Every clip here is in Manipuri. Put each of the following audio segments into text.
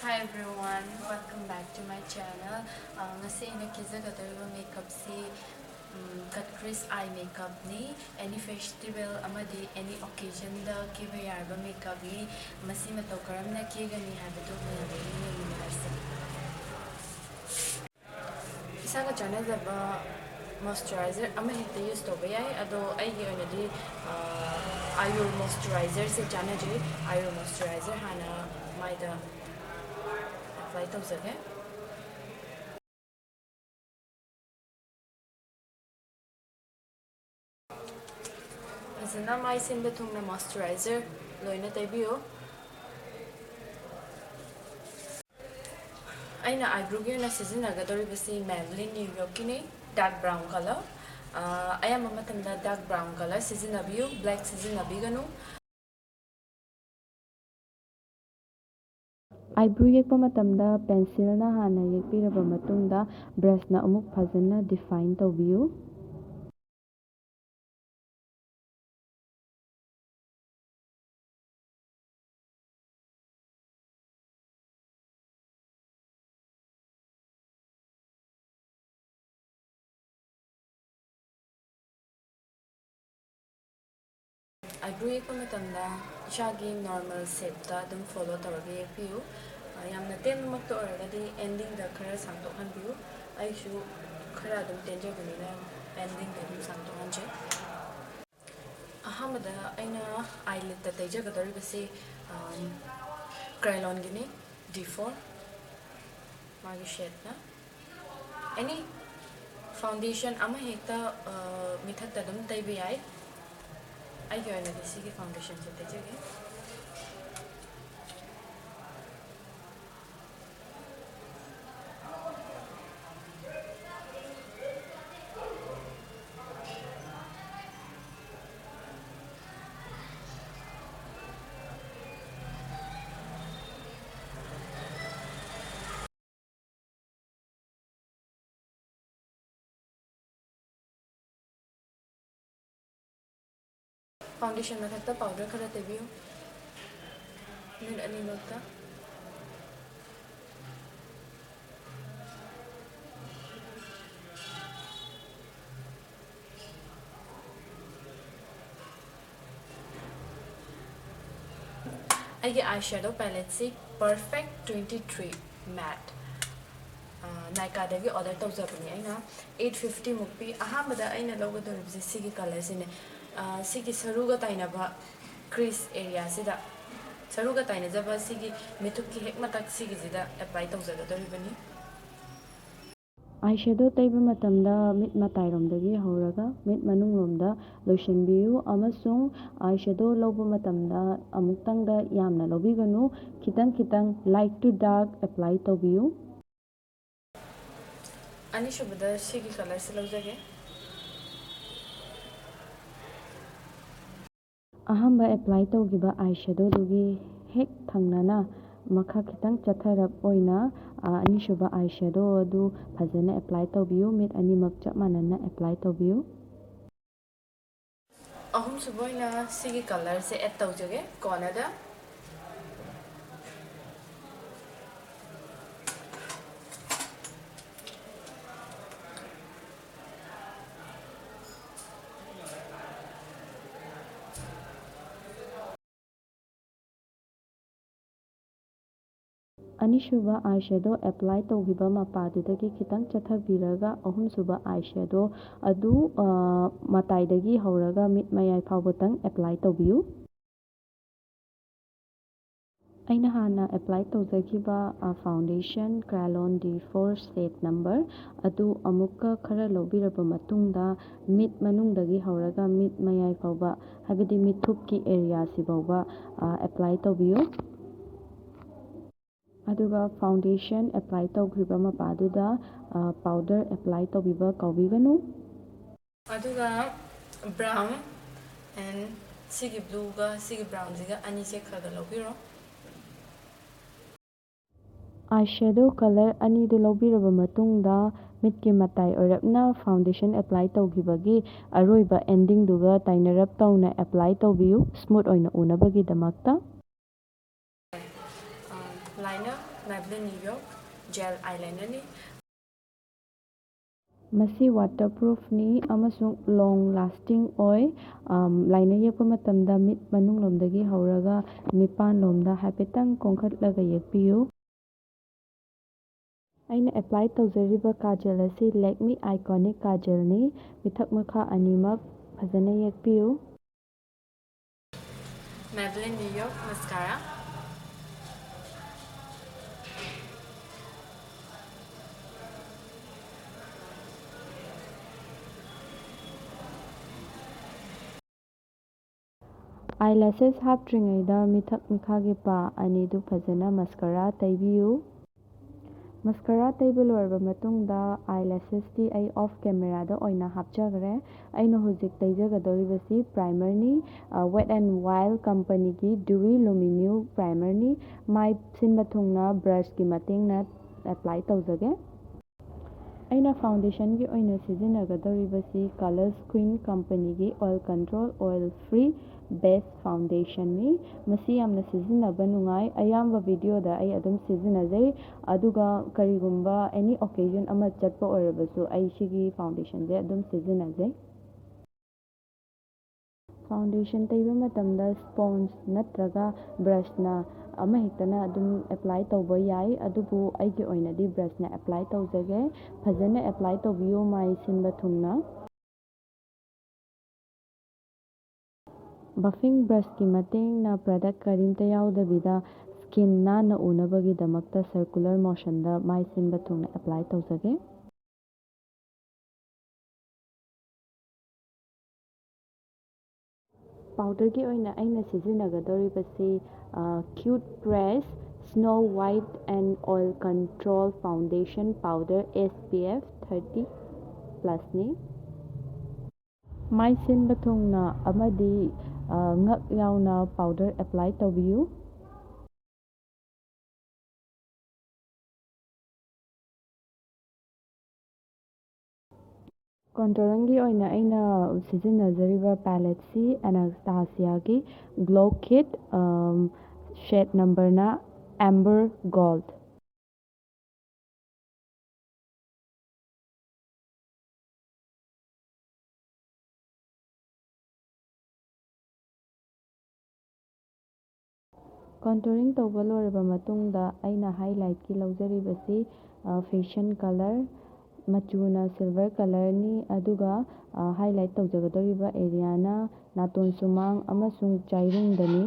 Hi everyone, welcome back to my channel. Ngasi ina kizagadariba makeup si cut crease eye makeup ni any festival amadi any occasion da kiba yarba makeup ni masi matau karamna kigani habadu mayamini universe. Isaga channel da moisturizer ama hita use to ba yai ado ai gi oina di ayur moisturizer se chana ji ayur moisturizer hana mai da apply tawzage. Masina mai sin betungna moisturizer loina taibiyo. Aina eyebrow gi na sizinnagadoribasi Maybelline New York kini dark brown color. Ayama matamda dark brown color sizinnabiyo, black sizinnabiganu. Eyebrow yekpa matamda pencil na hana yekpiraba matungda brush na amuk phajana define tawbiyu. Eyebrow yekpa matamda ishagi normal shape ta dum follow tawraga yekpiyu. Yamna tenmakta oragadi ending da khara sangtokhanbiyu. Aishu khara dum tenjabanina ending da dum sangtokhanje. Ahamada aina eyelid da taijagadoribasi Krylon gini D4 magi shade na. Any foundation ama hekta mithatta dum taibi ai. I go in the foundation to take again. Foundation mathakta powder khara tabiyo. Min ani nokta. Aige eyeshadow palette si Perfect 23 matte. Naika dagi order tawjabani aina 850 mukpi ahamada aina logadoribsi sigi color sine sigi saruga tainaba crease area sida saruga tainajaba sigi mithukki hek matak sigi sida apply tawjagadoribani. Eyeshadow taiba matamda mit matairomdagi hauraga mit manungromda loishanbiyu amasung eyeshadow lawba matamda amuktangda yamna lawbiganu khitang light to dark apply tawbiyu. Anishubada sigi color se lawjage. Ahamba apply tawgiba eyeshadow dugi hek thangnana makha khitang chatharap oina anishuba eyeshadow adu phajana apply tawbiyu mit animak chap manana apply tawbiyu. Ahum suboina sigi color se add tawjage corner da. Anishuba eyeshadow apply tawgiba mapadudagi khitang chathabiraga ahumsuba eyeshadow adu mataidagi hauraga mit mayai phawbatang apply tawbiyu. Aina hana apply tawjagiba foundation Krylon D4 shade number adu amukka khara lobiraba matungda mit manungdagi hauraga mit mayai phawba habidi mithupki area sibawba apply tawbiyu. Aduga foundation apply tawgriba mapaduda powder apply tawbiba kawbiganu. Aduga brown and sigi blue ga sigi brown ziga ani se khaga lawbiro. Eyeshadow color anidu lawbiraba matungda mitki matai orapna foundation apply tawgibagi aroiba ending duga tainarap tawna apply tawbiyu smooth oina unabagi damakta. liner Maybelline New York gel eyeliner ni. ꯃꯁꯤ ꯋꯥꯇꯔꯄ꯭ꯔꯨꯐꯅꯤ ꯑꯃꯁꯨꯡ ꯂꯣꯡ ꯂꯥꯁꯇꯤꯡ ꯑꯣꯏ꯫ ꯂꯥꯏꯅꯔ ꯌꯦꯛꯄ ꯃꯇꯝꯗ ꯃꯤꯠ ꯃꯅꯨꯡꯂꯣꯝꯗꯒꯤ ꯍꯧꯔꯒ ꯃꯤꯄꯥꯟꯂꯣꯝꯗ ꯍꯥꯏꯐꯦꯠꯇꯪ ꯀꯣꯟꯈꯠꯂꯒ ꯌꯦꯛꯄꯤꯌꯨ꯫ ꯑꯩꯅ ꯑꯦꯄ꯭ꯂꯥꯏ ꯇꯧꯖꯔꯤꯕ ꯀꯥꯖꯜ ꯑꯁꯤ ꯂꯦꯛꯃꯤ ꯑꯥꯏꯀꯣꯅꯤꯛ ꯀꯥꯖꯜꯅꯤ꯫ ꯃꯤꯊꯛ ꯃꯈꯥ ꯑꯅꯤꯃꯛ ꯐꯖꯅ ꯌꯦꯛꯄꯤꯌꯨ꯫ Maybelline New York mascara. ꯑꯥꯏꯂꯦꯁꯦꯁ ꯍꯥꯞꯇ꯭ꯔꯤꯉꯩꯗ ꯃꯤꯊꯛ ꯃꯤꯈꯥꯒꯤ ꯄꯥ ꯑꯅꯤꯗꯨ ꯐꯖꯅ ꯃꯁꯀꯔꯥ ꯇꯩꯕꯤꯌꯨ꯫ ꯃꯁꯀꯔꯥ ꯇꯩꯕ ꯂꯣꯏꯔꯕ ꯃꯇꯨꯡꯗ ꯑꯥꯏꯂꯦꯁꯦꯁꯇꯤ ꯑꯩ ꯑꯣꯐ ꯀꯦꯃꯦꯔꯥꯗ ꯑꯣꯏꯅ ꯍꯥꯞꯆꯈ꯭ꯔꯦ꯫ ꯑꯩꯅ ꯍꯧꯖꯤꯛ ꯇꯩꯖꯒꯗꯧꯔꯤꯕꯁꯤ ꯄ꯭ꯔꯥꯏꯃꯔꯅꯤ, ꯋꯦꯠ ꯑꯦꯟ ꯋꯥꯏꯜ ꯀꯝꯄꯅꯤꯒꯤ ꯗ꯭ꯌꯨꯔꯤ ꯂꯨꯃꯤꯅ꯭ꯌꯨ ꯄ꯭ꯔꯥꯏꯃꯔꯅꯤ꯫ ꯃꯥꯏ ꯁꯤꯟꯕ ꯊꯨꯡꯅ ꯕ꯭ꯔꯁꯀꯤ ꯃꯇꯦꯡꯅ ꯑꯦꯄ꯭ꯂꯥꯏ ꯇꯧꯖꯒꯦ꯫ ꯑꯩꯅ ꯐꯥꯎꯟꯗꯦꯁꯟꯒꯤ ꯑꯣꯏꯅ ꯁꯤꯖꯤꯟꯅꯒꯗꯧꯔꯤꯕꯁꯤ ꯀꯂꯔꯁ ꯀ꯭ꯋꯤꯟ ꯀꯝꯄꯅꯤꯒꯤ ꯑꯣꯏꯜ ꯀꯟꯇ꯭ꯔꯣꯜ ꯑꯣꯏꯜ ꯐ꯭ꯔꯤ ꯕꯦꯁ ꯐꯥꯎꯟꯗꯦꯁꯟꯅꯤ꯫ ꯃꯁꯤ ꯌꯥꯝꯅ ꯁꯤꯖꯤꯟꯅꯕ ꯅꯨꯡꯉꯥꯏ꯫ ꯑꯌꯥꯝꯕ ꯚꯤꯗꯤꯑꯣꯗ ꯑꯩ ꯑꯗꯨꯝ ꯁꯤꯖꯤꯟꯅꯖꯩ, ꯑꯗꯨꯒ ꯀꯔꯤꯒꯨꯝꯕ ꯑꯦꯅꯤ ꯑꯣꯀꯦꯖꯟ ꯑꯃ ꯆꯠꯄ ꯑꯣꯏꯔꯕꯁꯨ ꯑꯩ ꯁꯤꯒꯤ ꯐꯥꯎꯟꯗꯦꯁꯟꯁꯦ ꯑꯗꯨꯝ ꯁꯤꯖꯤꯟꯅꯖꯩ꯫ ꯐꯥꯎꯟꯗꯦꯁꯟ ꯇꯩꯕ ꯃꯇꯝꯗ ꯁ꯭ꯄꯣꯟꯖ ꯅꯠꯇ꯭ꯔꯒ ꯕ꯭ꯔꯁꯅ ꯑꯃꯍꯦꯛꯇꯅ ꯑꯗꯨꯝ ꯑꯦꯄ꯭ꯂꯥꯏ ꯇꯧꯕ ꯌꯥꯏ, ꯑꯗꯨꯕꯨ ꯑꯩꯒꯤ ꯑꯣꯏꯅꯗꯤ ꯕ꯭ꯔꯁꯅ ꯑꯦꯄ꯭ꯂꯥꯏ ꯇꯧꯖꯒꯦ꯫ ꯐꯖꯅ ꯑꯦꯄ꯭ꯂꯥꯏ ꯇꯧꯕꯤꯌꯨ ꯃꯥꯏ ꯁꯤꯟꯕ ꯊꯨꯡꯅ꯫ ꯕꯐꯤꯡ ꯕ꯭ꯔꯁꯀꯤ ꯃꯇꯦꯡꯅ ꯄ꯭ꯔꯗꯛ ꯀꯔꯤꯝꯇ ꯌꯥꯎꯗꯕꯤꯗ ꯁ꯭ꯀꯤꯟ ꯅꯥꯟꯅ ꯎꯅꯕꯒꯤꯗꯃꯛꯇ ꯁꯔꯀꯨꯂꯔ ꯃꯣꯁꯟꯗ ꯃꯥꯏ ꯁꯤꯟꯕ ꯊꯨꯡꯅ ꯑꯦꯄ꯭ꯂꯥꯏ ꯇꯧꯖꯒꯦ꯫ ꯄꯥꯎꯗꯔꯒꯤ ꯑꯣꯏꯅ ꯑꯩꯅ ꯁꯤꯖꯤꯟꯅꯒꯗꯧꯔꯤꯕꯁꯤ Cute Press snow white and oil control foundation powder SPF 30+ꯅꯤ꯫ ꯃꯥꯏ ꯁꯤꯟꯕ ꯊꯨꯡꯅ ꯑꯃꯗꯤ ꯉꯛ ꯌꯥꯎꯅ ꯄꯥꯎꯗꯔ ꯑꯦꯄ꯭ꯂꯥꯏ ꯇꯧꯕꯤꯌꯨ꯫ ꯀꯣꯟꯇꯨꯔꯤꯡꯒꯤ ꯑꯣꯏꯅ ꯑꯩꯅ ꯁꯤꯖꯤꯟꯅꯖꯔꯤꯕ ꯄꯦꯂꯦꯠꯁꯤ ꯑꯦꯅꯥꯁꯇꯥꯁꯤꯌꯥꯒꯤ ꯒ꯭ꯂꯣ ꯀꯤꯠ, ꯁꯦꯠ ꯅꯝꯕꯔꯅ ꯑꯦꯝꯕꯔ ꯒꯣꯜꯗ꯫ ꯀꯣꯟꯇꯨꯔꯤꯡ ꯇꯧꯕ ꯂꯣꯏꯔꯕ ꯃꯇꯨꯡꯗ ꯑꯩꯅ ꯍꯥꯏꯂꯥꯏꯠꯀꯤ ꯂꯧꯖꯔꯤꯕꯁꯤ ꯐꯦꯁꯟ ꯀꯂꯔ, ꯃꯆꯨꯅ ꯁꯤꯜꯚꯔ ꯀꯂꯔꯅꯤ, ꯑꯗꯨꯒ ꯍꯥꯏꯂꯥꯏꯠ ꯇꯧꯖꯒꯗꯧꯔꯤꯕ ꯑꯦꯔꯤꯌꯥꯅ ꯅꯥꯇꯣꯟ ꯁꯨꯃꯥꯡ ꯑꯃꯁꯨꯡ ꯆꯥꯏꯔꯨꯡꯗꯅꯤ꯫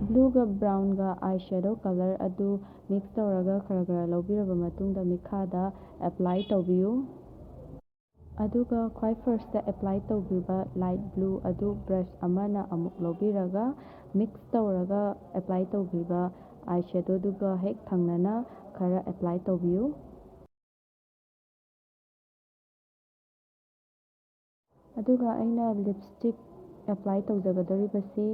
ꯕ꯭ꯂꯨꯒ ꯕ꯭ꯔꯥꯎꯟꯒ ꯑꯥꯏ ꯁꯦꯗꯣ ꯀꯂꯔ ꯑꯗꯨ ꯃꯤꯛꯁ ꯇꯧꯔꯒ ꯈꯔ ꯈꯔ ꯂꯧꯕꯤꯔꯕ ꯃꯇꯨꯡꯗ ꯃꯤꯠꯈꯥꯗ ꯑꯦꯄ꯭ꯂꯥꯏ ꯇꯧꯕꯤꯌꯨ꯫ ꯑꯗꯨꯒ ꯈ꯭ꯋꯥꯏ ꯐꯥꯔꯁꯇ ꯑꯦꯄ꯭ꯂꯥꯏ ꯇꯧꯈꯤꯕ ꯂꯥꯏꯠ ꯕ꯭ꯂꯨ ꯑꯗꯨ ꯕ꯭ꯔꯁ ꯑꯃꯅ ꯑꯃꯨꯛ ꯂꯧꯕꯤꯔꯒ ꯃꯤꯛꯁ ꯇꯧꯔꯒ ꯑꯦꯄ꯭ꯂꯥꯏ ꯇꯧꯈꯤꯕ ꯑꯥꯏ ꯁꯦꯗꯣꯗꯨꯒ ꯍꯦꯛ ꯊꯪꯅꯅ ꯈꯔ ꯑꯦꯄ꯭ꯂꯥꯏ ꯇꯧꯕꯤꯌꯨ꯫ ꯑꯗꯨꯒ ꯑꯩꯅ ꯂꯤꯞꯁꯇꯤꯛ ꯑꯦꯄ꯭ꯂꯥꯏ ꯇꯧꯖꯒꯗꯧꯔꯤꯕꯁꯤ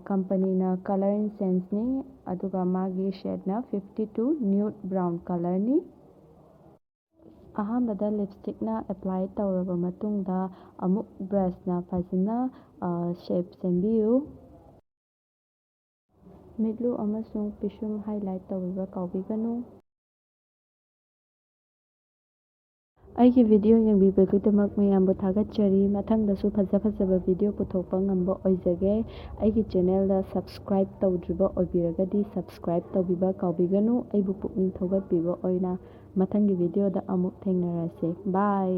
ꯀꯝꯄꯅꯤꯅ ꯀꯂꯔ ꯏꯟ ꯁꯦꯟꯁꯅꯤ, ꯑꯗꯨꯒ ꯃꯥꯒꯤ ꯁꯦꯠꯅ 52 ꯅ꯭ꯌꯨꯠ ꯕ꯭ꯔꯥꯎꯟ ꯀꯂꯔꯅꯤ꯫ ꯑꯍꯥꯟꯕꯗ ꯂꯤꯞꯁꯇꯤꯛꯅ ꯑꯦꯄ꯭ꯂꯥꯏ ꯇꯧꯔꯕ ꯃꯇꯨꯡꯗ ꯑꯃꯨꯛ ꯕ꯭ꯔꯁꯅ ꯐꯖꯅ ꯁꯦꯞ ꯁꯦꯝꯕꯤꯌꯨ꯫ ꯃꯤꯠꯂꯨ ꯑꯃꯁꯨꯡ ꯄꯤꯁꯨꯝ ꯍꯥꯏꯂꯥꯏꯠ ꯇꯧꯕꯤꯕ ꯀꯥꯎꯕꯤꯒꯅꯨ꯫ ꯑꯩꯒꯤ ꯚꯤꯗꯤꯑꯣ ꯌꯦꯡꯕꯤꯕꯒꯤꯗꯃꯛ ꯃꯌꯥꯝꯕꯨ ꯊꯥꯒꯠꯆꯔꯤ꯫ ꯃꯊꯪꯗꯁꯨ ꯐꯖ ꯐꯖꯕ ꯚꯤꯗꯤꯑꯣ ꯄꯨꯊꯣꯛꯄ ꯉꯝꯕ ꯑꯣꯏꯖꯒꯦ꯫ ꯑꯩꯒꯤ ꯆꯦꯅꯦꯜꯗ ꯁꯕꯁꯀ꯭ꯔꯥꯏꯕ ꯇꯧꯗ꯭ꯔꯤꯕ ꯑꯣꯏꯕꯤꯔꯒꯗꯤ ꯁꯕꯁꯀ꯭ꯔꯥꯏꯕ ꯇꯧꯕꯤꯕ ꯀꯥꯎꯕꯤꯒꯅꯨ꯫ ꯑꯩꯕꯨ ꯄꯨꯛꯅꯤꯡ ꯊꯧꯒꯠꯄꯤꯕ ꯑꯣꯏꯅ ꯃꯊꯪꯒꯤ ꯚꯤꯗꯤꯑꯣꯗ ꯑꯃꯨꯛ ꯊꯦꯡꯅꯔꯁꯤ꯫ ꯕꯥꯏ꯫